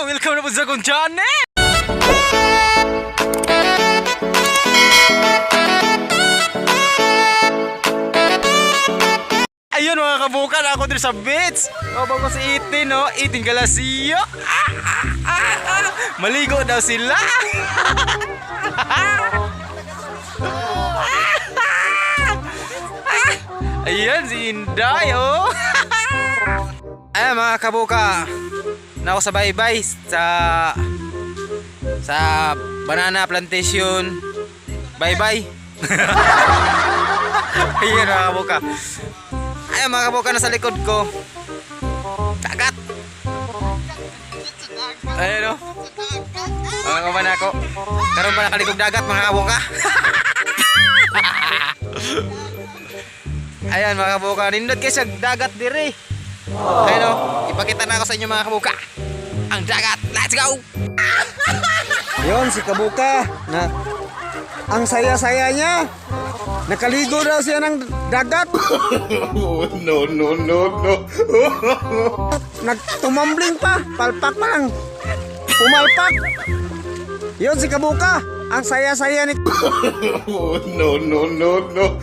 welcome na po sa akong channel. Ayun mga kabukan, ako din sa beach. Kabang ko si Itin, no? Itin Galasiyo. Maligo daw sila. Ayan si Inday, oh. Ayan mga kabuka, na ako sa baybay sa banana plantation. Bye-bye. Ayan mga kabuka. Ayan mga kabuka, nasa likod ko dagat. Ayan o, mga kaman ako. Karoon pa nakaligog dagat mga kabuka. Ayan mga kabuka, nindot kayo sa dagat diri. Ayan o, ipakita na ako sa inyo mga kabuka ang dagat. Let's go. Yon si kabuka na ang saya-saya niya. Nakaligo daw siya ng dagat. No. Nagtumambling pa, palpak pa lang. Pumalpak. Yon si kabuka, ang saya-saya ni. No.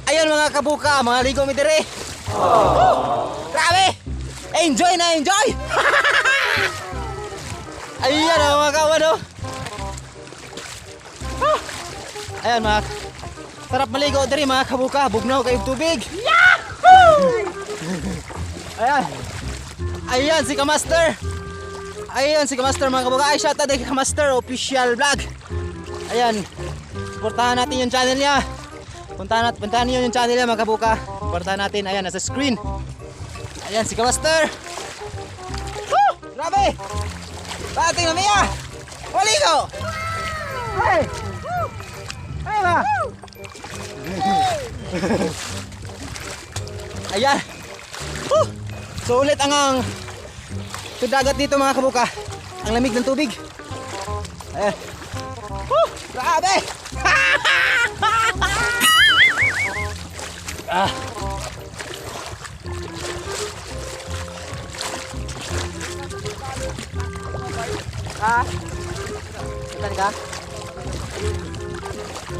Ayan mga kabuka, mga ligo mi dire. Grabe! Enjoy na enjoy! Ayan mga kawan, oh. Ayan mga, sarap maligo dire mga kabuka. Bugnaw kayong tubig. Ayan. Ayan si Kamaster. Ayan si Kamaster mga kabuka. Ay, shout out kay Kamaster official vlog. Ayan, supportahan natin yung channel niya. Puntahan niyo yung channel niya mga kabuka. Supportahan natin. Ayan, nasa screen. Ayan si Kamaster. Woo! Grabe! Bating na Mia! Maligo! Hey! Hey ba? Ayan! Woo! So ulit ang dagat dito mga kabuka. Ang lamig ng tubig. Ayan. Woo! Grabe! Ah. Ah. Ikan ka?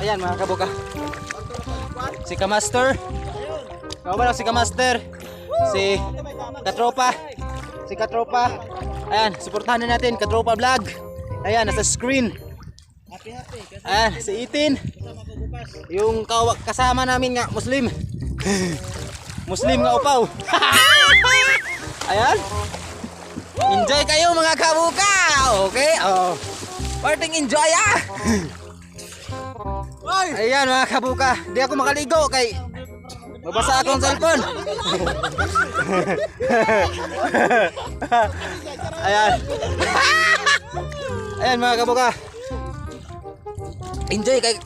Ayan mga kabuka. Si Kamaster. Kau ba si Kamaster? Si Katropa. Si Katropa. Ayan, suportahan na natin Katropa Vlog. Ayan, nasa screen. Ayan, si Itin. Yung kasama namin nga, Muslim. Muslim nga upaw. Ayan. Enjoy kayo mga kabuka. Okay? Oh. Parting enjoy ah. Ayan mga kabuka. Di ako makaligo kay mabasa akong cellphone. Ayan. Ayan mga kabuka. Enjoy kay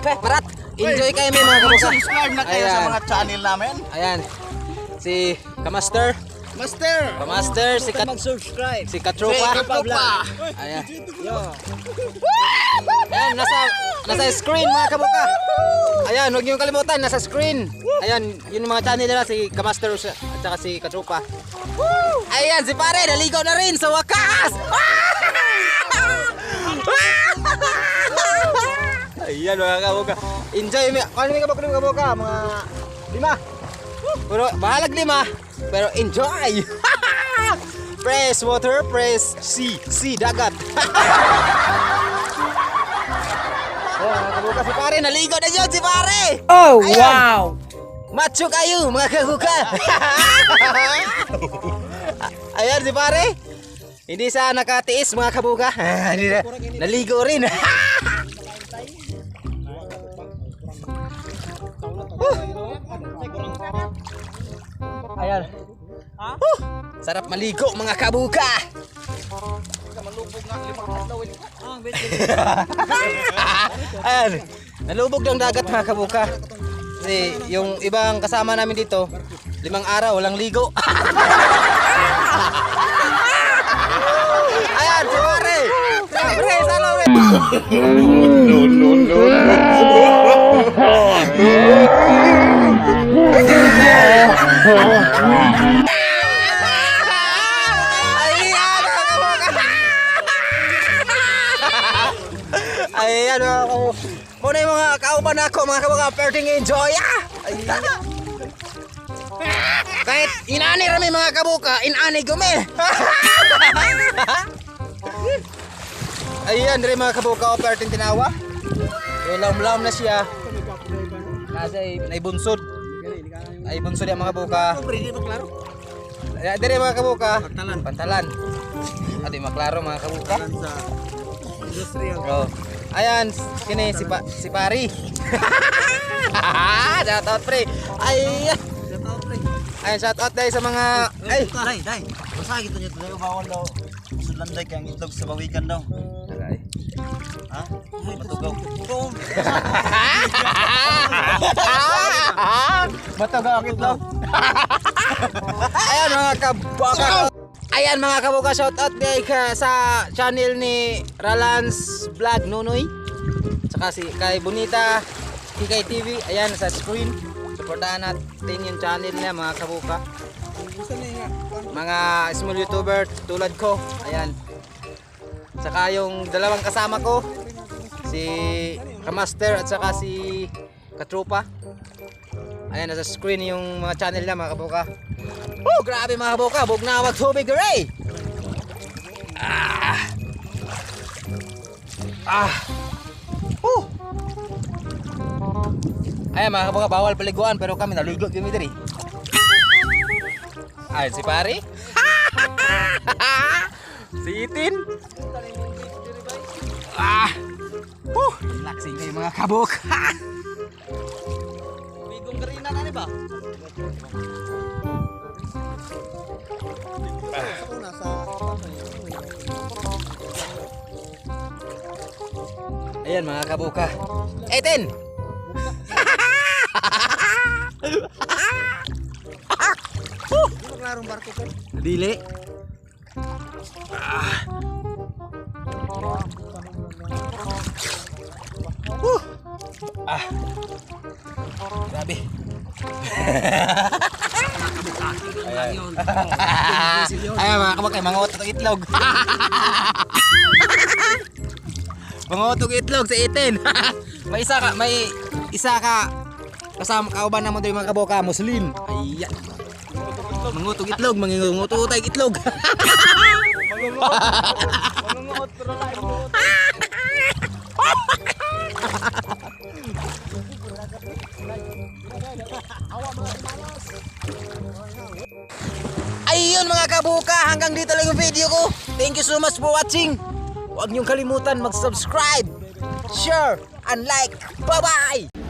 Parat. Enjoy kayo mga kabuka. Subscribe na kayo sa Ayan. mga channel namin. Ayan. Si Kamaster. Kamaster, si Mag-subscribe. si Katropa. Ayan. Ayan, nasa screen mga kabuka. Ayan, huwag niyong kalimutan, nasa screen. Ayan, yun yung mga channel nila, si Kamaster at saka si Katropa. Ayan, si pare, naligo na rin sa wakas. Ayan mga kabuka. Enjoy, kung ano mga kabuka, mga 5. Pero bahalag 5, pero enjoy. Press water, press sea dagat. Oh, mga kabuka, si pare, naligo na yun si pare. Oh, Ayan. wow! Macho kayo mga kabuka. Ayan si pare. Hindi sa nakatiis mga kabuka. Naligo rin. Ayan. Sarap maligo mga kabuka. Ayan. Nalubog ng dagat mga kabuka. Kasi yung ibang kasama namin dito, 5 araw walang ligo. Ayan, si pare. Pre, salaw pre. Ayan, mga kabuka. Ayan, mga kabuka. Muna yung mga kauban ako, mga kabuka, perting enjoy ah! Ayan. Kahit inani rami mga kabuka, inani gumi! Ayan rin mga kabuka, perting tinawa. Lam-lam na siya. Kasi naibunsod. Naibunsod yung mga kabuka. Ayan din mga kabuka. Pantalan. Adi maklaro mga kabuka. Oh. Ayan, kini si Pari. Shout out pre. Ay. Ayan, shout out dahil sa mga Day. Basta gitu nyo tayo bawal daw. Sudlanday kayang itlog sa bawikan daw. Ha? Matugaw. Mataga ang itlog. Ayan mga kabuka. Ayan mga kabuka, shout out dahil sa channel ni Ralans Vlog Nunoy. Saka si kay Bonita Kikay TV. Ayan sa screen. Suportahan natin yung channel niya mga kabuka. Mga small YouTuber tulad ko. Ayan. Saka yung dalawang kasama ko, si Kamaster at saka si Katropa. Ayan, nasa screen yung mga channel niya mga kabuka. Oh, grabe mga kabuka, bug na magtubig rin. Ayan mga kabuka, bawal paliguan pero kami naligo kami diri. Ayan si pare. Si Itin. Relaxing kayo mga kabuka. Bigong garina na ni ba? Ayan mga kabuka. Itin. Klarong barko ko. Dili. Grabe. Ayan mga kabukay, mga utog itlog. Mga utog itlog sa itin. May isa ka kasama kauban na mo doon mga kabuka, Muslim. Ayan. Mangutog itlog, mangungutog tayo itlog. Ayun mga kabuka, hanggang dito lang yung video ko. Thank you so much for watching. Huwag niyong kalimutan mag-subscribe, share, and like. Bye-bye!